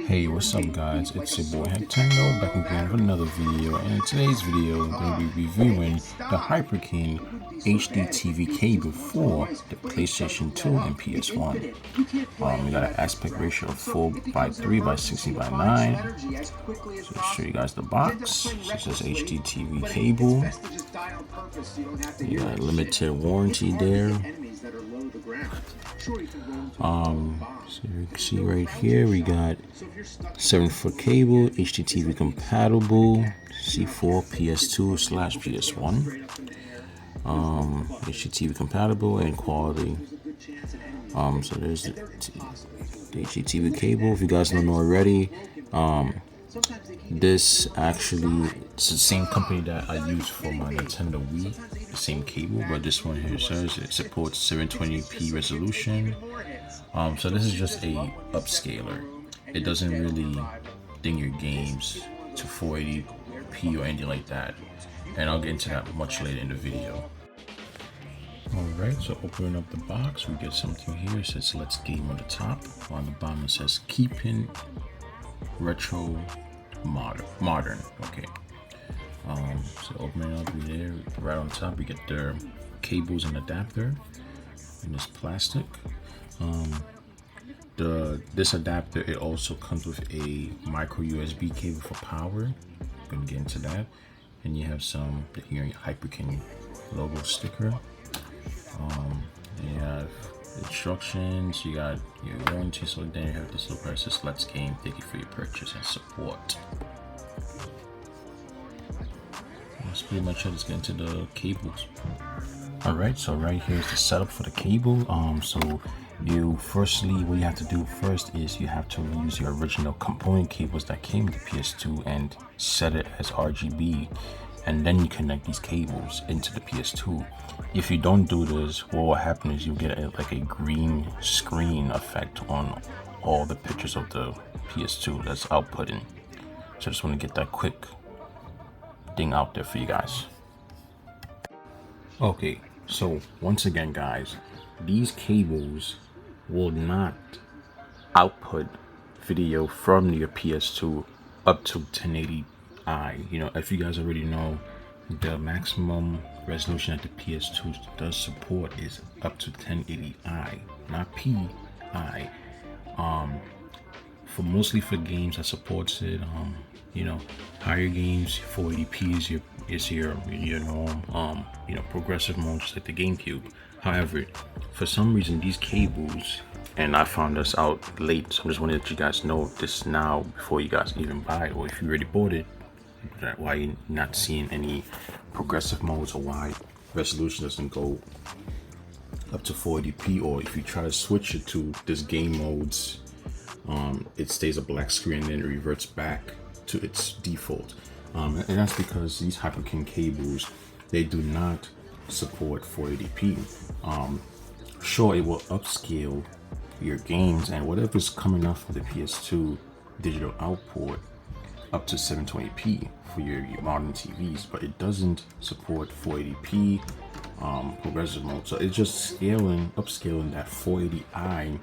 Hey, what's up guys, it's your boy Hectango back again with another video, and in today's video I'm going to be reviewing the Hyperkin HDTV cable for the PlayStation 2 and PS1. We got an aspect ratio of 4:3 by 16:9. So I'll show you guys the box. So it says HDTV cable. You got a limited warranty there. So you can see right here we got 7-foot cable, HDTV compatible, C4 PS2/PS1, HDTV compatible and quality. So there's the HDTV cable. If you guys don't know already, this actually, it's the same company that I use for my Nintendo Wii, the same cable, but this one here says it supports 720p resolution. So this is just a upscaler. It doesn't really ding your games to 480p or anything like that, and I'll get into that much later in the video. Alright, so opening up the box, we get something here. It says Let's Game on the top. On the bottom it says Keeping Retro Modern. Okay. So opening up there, right on top we get the cables and adapter in this plastic. This adapter, it also comes with a micro USB cable for power. I'm gonna get into that. And you have some your Hyperkin logo sticker. You have instructions, you got your warranty, so then you have this little part that says Let's Game, thank you for your purchase and support. That's pretty much it. Let's get into the cables. Alright, so right here is the setup for the cable. So what you have to do first is you have to use your original component cables that came with the PS2 and set it as RGB, and then you connect these cables into the PS2. If you don't do this, what will happen is you get like a green screen effect on all the pictures of the PS2 that's outputting. So I just want to get that quick thing out there for you guys. Okay, so once again guys, these cables will not output video from your PS2 up to 1080i. You know, if you guys already know, the maximum resolution that the PS2 does support is up to 1080i, not PI. Mostly for games that supports it. You know, higher games, 480p is your norm. You know, progressive mode, just like the GameCube. However, for some reason these cables, and I found this out late, so I just wanted to let you guys know this now before you guys even buy it, or if you already bought it, that why you're not seeing any progressive modes, or why resolution doesn't go up to 480p, or if you try to switch it to this game modes, it stays a black screen and then it reverts back to its default. And that's because these Hyperkin cables, they do not support 480p. Sure, it will upscale your games and whatever's coming off of the PS2 digital output up to 720p for your modern TVs, but it doesn't support 480p progressive mode. So it's just upscaling that 480i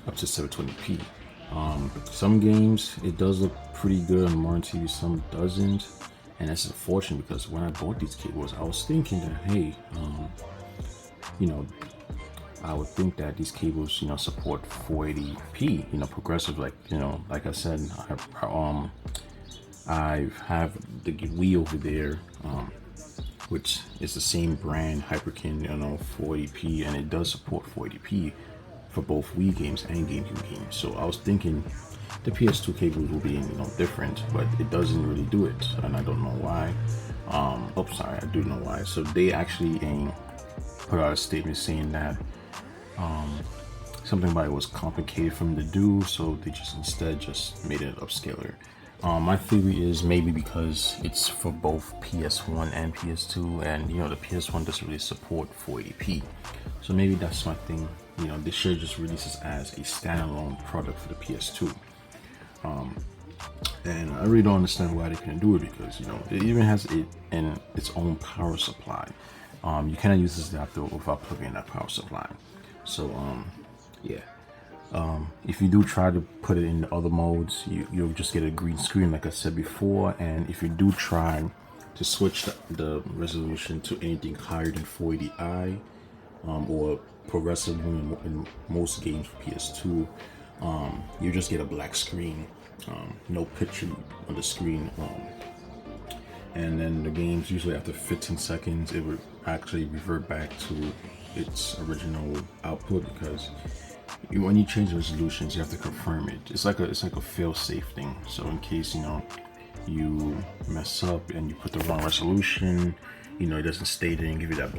up to 720p. Some games it does look pretty good on modern TV, some doesn't, and that's unfortunate because when I bought these cables, I was thinking that, hey, you know, I would think that these cables, you know, support 480p, you know, progressive, like, you know, like I said, I have the Wii over there, which is the same brand, Hyperkin, you know, 480p, and it does support 480p for both Wii games and GameCube games. So I was thinking the PS2 cables will be, you know, different, but it doesn't really do it, and I don't know why. Sorry, I do know why. So they actually put out a statement saying that something about it was complicated for them to do, so they instead made it an upscaler. My theory is maybe because it's for both PS1 and PS2, and you know, the PS1 doesn't really support 480p, so maybe that's my thing. You know, they should just release this as a standalone product for the PS2. And I really don't understand why they couldn't do it, because you know, it even has it in its own power supply. You cannot use this adapter without plugging in that power supply. So yeah, If you do try to put it in the other modes, you'll just get a green screen like I said before. And if you do try to switch the resolution to anything higher than 480i, or progressive in most games for PS2, you just get a black screen, no picture on the screen, and then the games usually after 15 seconds it would actually revert back to its original output, because when you change the resolutions you have to confirm it. It's like a fail-safe thing, so in case you mess up and you put the wrong resolution, it doesn't stay there and give you that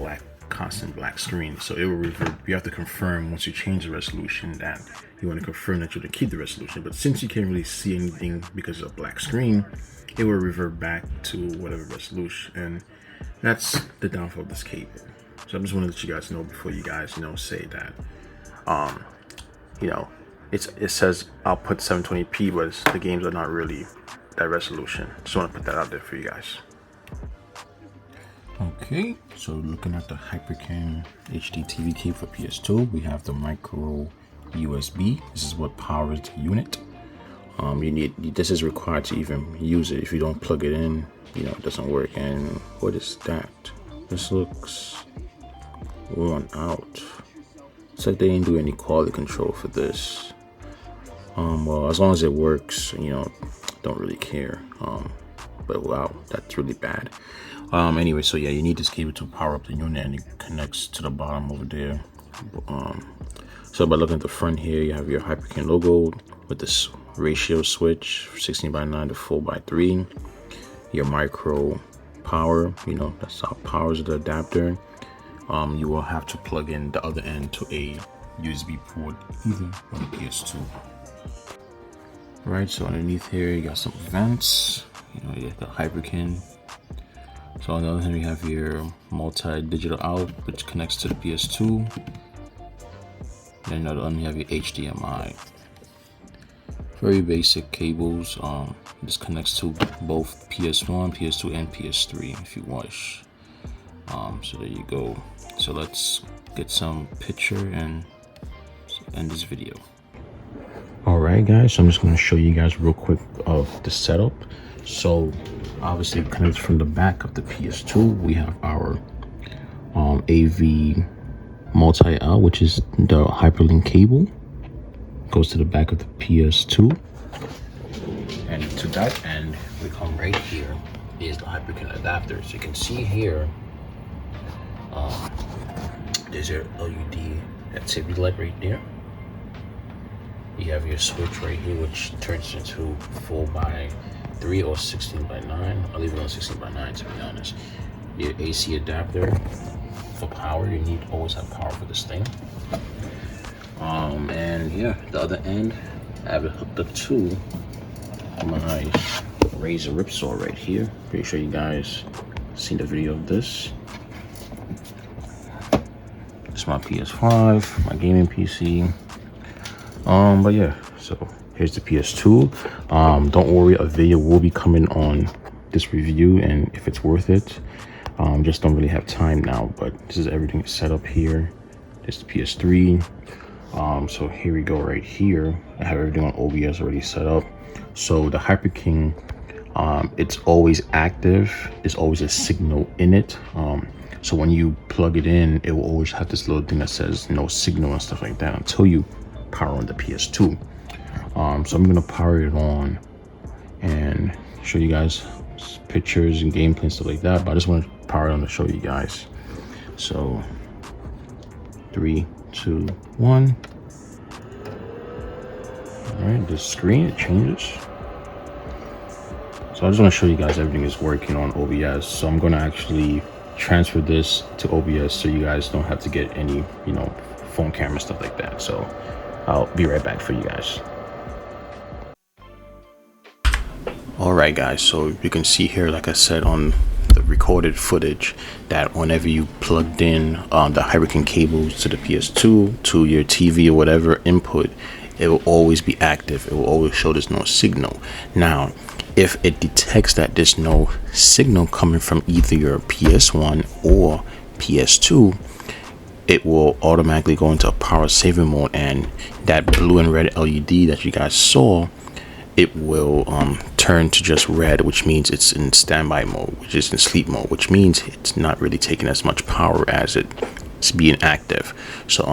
constant black screen. So it will revert. You have to confirm once you change the resolution that you want to confirm that you want to keep the resolution. But since you can't really see anything because of a black screen, it will revert back to whatever resolution, and that's the downfall of this cable. So I just want to let you guys know before you guys say that it says output 720p, but the games are not really that resolution. Just want to put that out there for you guys. Okay, so looking at the Hyperkin HDTV cable for PS2, we have the micro USB. This is what powers the unit. This is required to even use it. If you don't plug it in, it doesn't work. And what is that? This looks worn out. It's like they didn't do any quality control for this. Well, as long as it works, don't really care. But wow, that's really bad. Anyway, so yeah, you need this cable to power up the unit, and it connects to the bottom over there. So by looking at the front here, you have your Hyperkin logo with this ratio switch, 16:9 to 4:3. Your micro power, that's how powers the adapter. You will have to plug in the other end to a USB port, either on the PS2. Right, so underneath here you got some vents. You got the Hyperkin. So on the other hand, we have your multi-digital out, which connects to the PS2. And on the other hand, you have your HDMI. Very basic cables. This connects to both PS1, PS2, and PS3 if you wish. So there you go. So let's get some picture and end this video. Alright guys, so I'm just going to show you guys real quick of the setup. So obviously connected from the back of the PS2, we have our AV multi-out, which is the hyperlink cable. Goes to the back of the PS2, and to that end we come right here is the Hyperkin adapter. So you can see here there's your LED activity light right there. You have your switch right here, which turns into 4:3 or 16:9. I'll leave it on 16:9 to be honest. Your AC adapter for power. You need to always have power for this thing. And yeah, the other end I have it hooked up to my razor rip saw right here. Pretty sure you guys seen the video of this. It's my PS5, my gaming PC. But yeah, so here's the PS2. Don't worry, a video will be coming on this review, and if it's worth it. Just don't really have time now, but this is everything set up here. There's the PS3. So here we go right here. I have everything on OBS already set up. So the Hyperkin, it's always active. There's always a signal in it. So when you plug it in, it will always have this little thing that says no signal and stuff like that until you power on the PS2. So I'm gonna power it on and show you guys pictures and gameplay and stuff like that, but I just want to power it on to show you guys. So 3, 2, 1. All right, the screen, it changes. So I just want to show you guys everything is working on OBS. So I'm going to actually transfer this to OBS so you guys don't have to get any phone camera stuff like that. So I'll be right back for you guys. Alright guys, so you can see here, like I said on the recorded footage, that whenever you plugged in the Hyperkin cables to the PS2 to your TV or whatever input, it will always be active. It will always show there's no signal. Now if it detects that there's no signal coming from either your PS1 or PS2, it will automatically go into a power saving mode, and that blue and red LED that you guys saw, it will turn to just red, which means it's in standby mode, which is in sleep mode, which means it's not really taking as much power as it's being active. So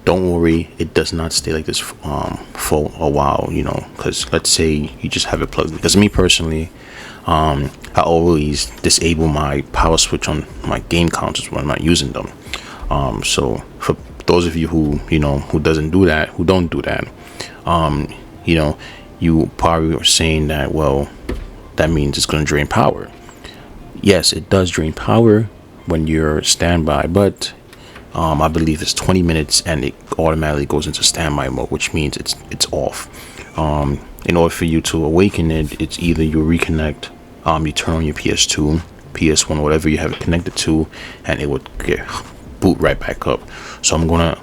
don't worry, it does not stay like this for a while, you know, because let's say you just have it plugged. Because me personally, I always disable my power switch on my game consoles when I'm not using them. So for those of you who don't do that, you know, you probably are saying that, well, that means it's going to drain power. Yes, it does drain power when you're standby, but I believe it's 20 minutes and it automatically goes into standby mode, which means it's off. In order for you to awaken it, it's either you reconnect, you turn on your PS2, PS1, whatever you have it connected to, and it would boot right back up. So I'm gonna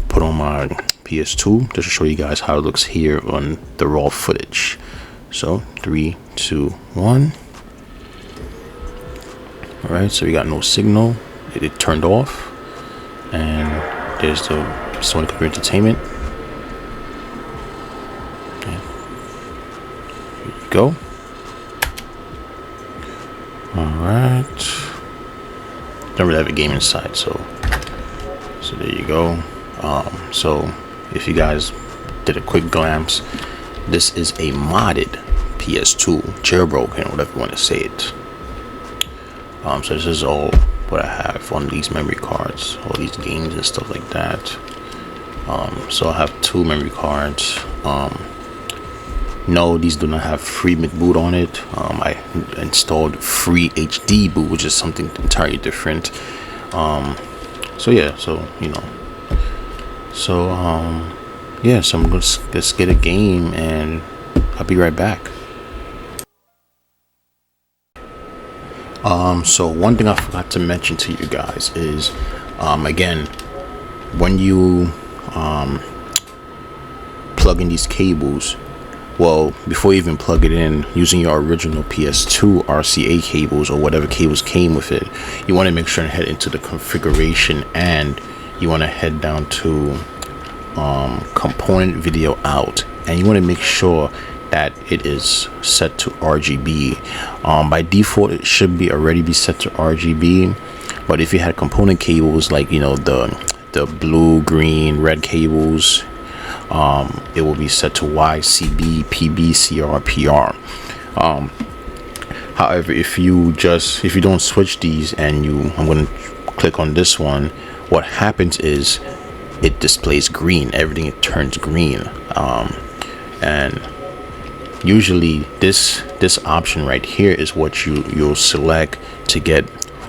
put on my PS2 just to show you guys how it looks here on the raw footage. So 3, 2, 1. All right, so we got no signal. It turned off, and there's the Sony Computer Entertainment. Okay. Here you go. All right. Don't really have a game inside, so there you go. So if you guys did a quick glance, this is a modded PS2, jailbroken, whatever you want to say it. So this is all what I have on these memory cards, all these games and stuff like that. So I have 2 memory cards. No, these do not have free boot on it. I installed free HD boot, which is something entirely different. So yeah, so you know, so yeah, so I'm gonna let's get a game, and I'll be right back. So one thing I forgot to mention to you guys is, again, when you plug in these cables, well, before you even plug it in, using your original PS2 RCA cables or whatever cables came with it, you want to make sure and head into the configuration, and you want to head down to component video out, and you want to make sure that it is set to RGB. By default, it should already be set to RGB, but if you had component cables like, you know, the blue, green, red cables, it will be set to YCB, PB, CR, PR. However, if you don't switch these, and I'm going to click on this one, what happens is it displays green. Everything, it turns green. And usually this option right here is what you'll select to get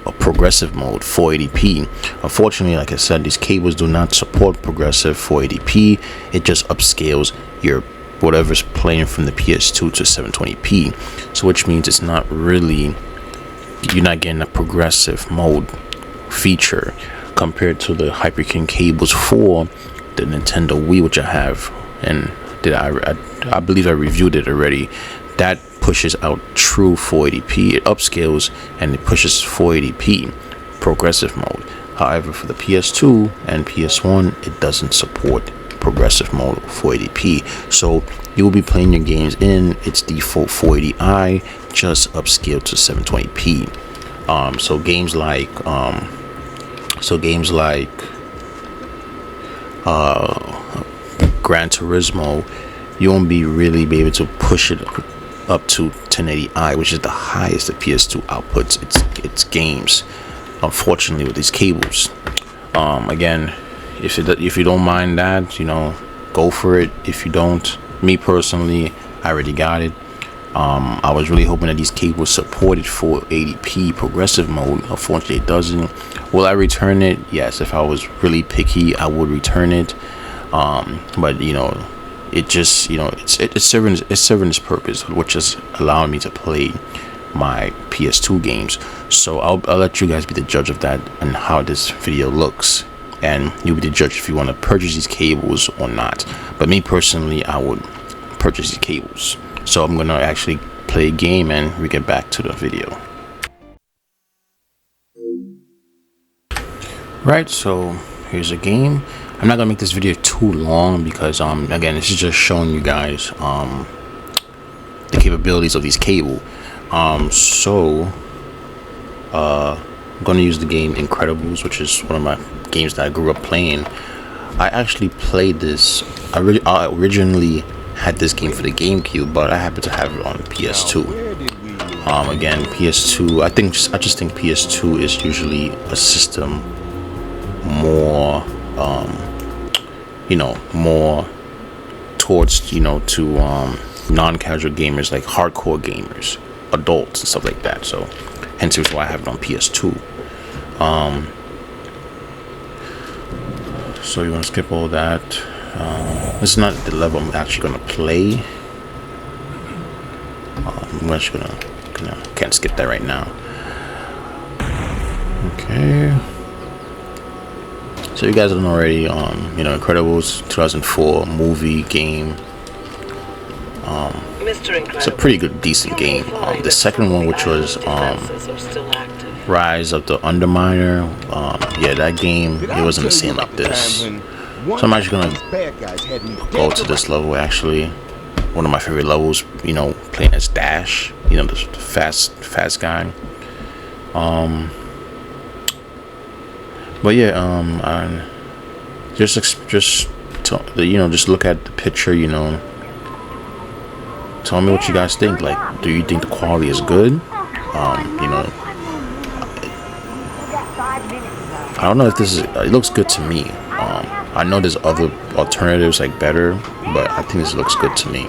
a progressive mode, 480p. Unfortunately, like I said, these cables do not support progressive 480p. It just upscales your whatever's playing from the PS2 to 720p. So which means it's not really, you're not getting a progressive mode feature compared to the Hyperkin cables for the Nintendo Wii, which I have, and I believe I reviewed it already. That pushes out true 480p. It upscales and it pushes 480p progressive mode. However, for the PS2 and PS1, it doesn't support progressive mode 480p. So you will be playing your games in its default 480i, just upscaled to 720p. So games like Gran Turismo, you won't really be able to push it up to 1080i, which is the highest the PS2 outputs its games, unfortunately, with these cables. Again, if you don't mind that, you know, go for it. If you don't, me personally, I already got it. I was really hoping that these cables supported 480p progressive mode. Unfortunately, it doesn't. Will I return it? Yes. If I was really picky, I would return it. But you know, it just, you know, it's serving its purpose, which is allowing me to play my PS2 games. So I'll let you guys be the judge of that and how this video looks, and you'll be the judge if you want to purchase these cables or not. But me personally, I would purchase these cables. So I'm gonna actually play a game and we get back to the video. Right, so here's a game. I'm not gonna make this video too long because again, this is just showing you guys the capabilities of these cable. I'm gonna use the game Incredibles, which is one of my games that I grew up playing. I actually played this. I originally had this game for the GameCube, but I happen to have it on PS2. Again, PS2. I just think PS2 is usually a system more, more towards, to non-casual gamers, like hardcore gamers, adults and stuff like that. So hence is why I have it on PS2. So you want to skip all that. This is not the level I'm actually gonna play. I'm actually can't skip that right now. Okay. So you guys don't already, Incredibles 2004 movie game. It's a pretty good, decent game. The second one, which was Rise of the Underminer, yeah, that game, it wasn't the same like this. So I'm actually gonna go to this level. Actually, one of my favorite levels, playing as Dash, the fast guy. But yeah, just look at the picture, tell me what you guys think. Like, do you think the quality is good? I don't know if this is, it looks good to me. I know there's other alternatives like better, but I think this looks good to me.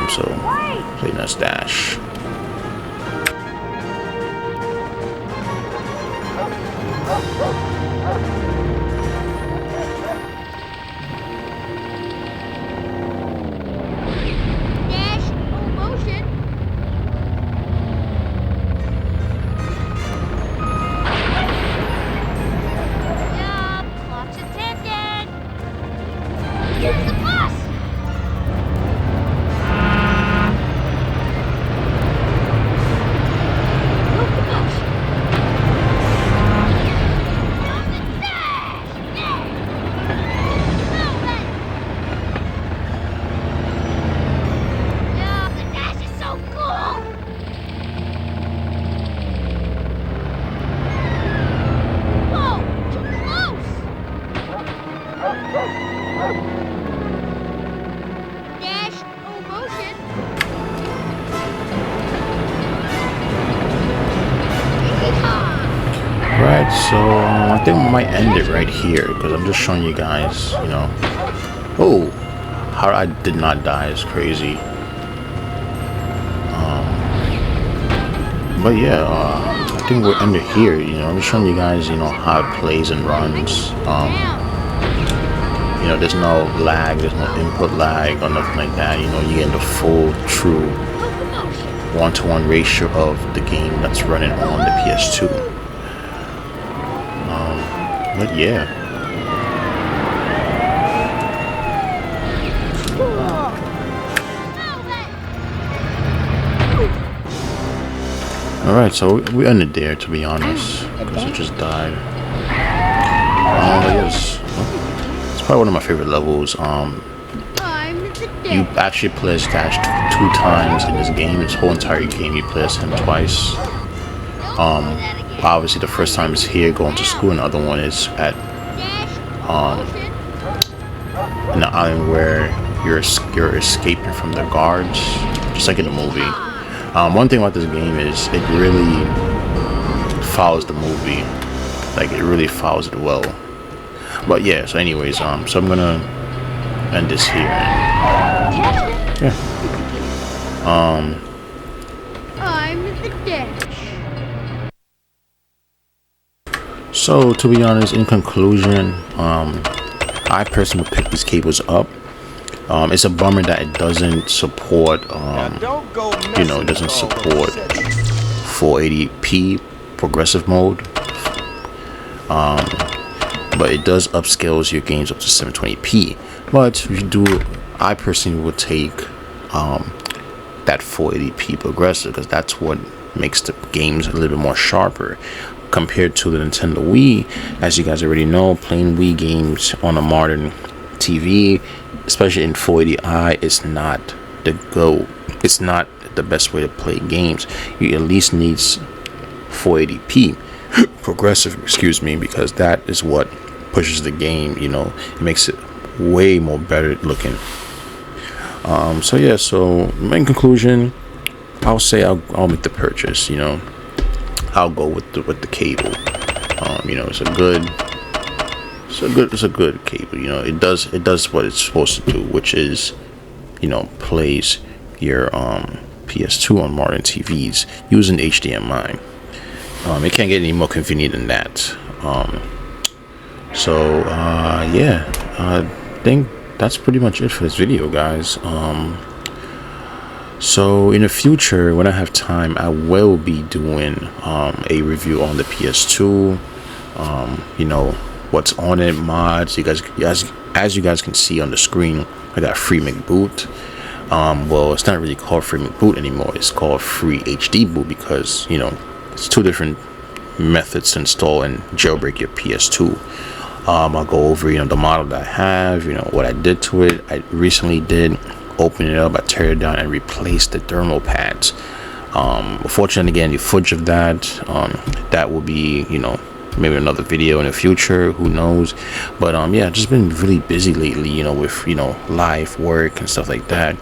So playing as Dash. Right, so I think we might end it right here because I'm just showing you guys, oh, how I did not die is crazy. But yeah, I think we'll end it here. I'm just showing you guys, how it plays and runs. There's no lag, there's no input lag or nothing like that. You get the full, true one-to-one ratio of the game that's running on the PS2. But yeah. Alright, so we ended there, to be honest, because it just died. Yes. It's probably one of my favorite levels. You actually play as Dash two times in this game. This whole entire game you play as him twice. Obviously the first time is here going to school, and the other one is at in the island where you're escaping from the guards, just like in the movie. One thing about this game is it really follows the movie, like it really follows it well. But yeah, so anyways, so I'm gonna end this here. Yeah. I'm the Dash. So to be honest, in conclusion, I personally would pick these cables up. It's a bummer that it doesn't support, it doesn't support 480p progressive mode. But it does upscales your games up to 720p. But if you do, I personally would take that 480p progressive, because that's what makes the games a little bit more sharper. compared to the Nintendo Wii. As you guys already know, playing Wii games on a modern TV, especially in 480i, is not the go. It's not the best way to play games. You at least need 480p progressive, excuse me, because that is what pushes the game. You know, it makes it way more better looking. So yeah, so in conclusion, I'll say I'll make the purchase. You know, I'll go with the cable. You know, it's a good cable. You know, it does what it's supposed to do, which is, you know, plays your PS2 on modern TVs using HDMI. It can't get any more convenient than that. Yeah, I think that's pretty much it for this video, guys. So in the future, when I have time, I will be doing a review on the PS2. You know, what's on it, mods. As you guys can see on the screen, I got free McBoot. Well, it's not really called free McBoot anymore. It's called free HD boot, because, you know, it's two different methods to install and jailbreak your PS2. I'll go over, you know, the model that I have, you know, what I did to it. I recently did open it up, I tear it down and replace the thermal pads. Unfortunately, again, the footage of that will be, you know, maybe another video in the future, who knows. But yeah, just been really busy lately, you know, with, you know, live work and stuff like that.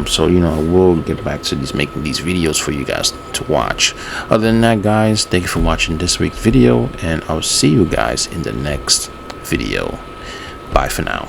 So, you know, we'll get back to making these videos for you guys to watch. Other than that, guys, thank you for watching this week's video, and I'll see you guys in the next video. Bye for now.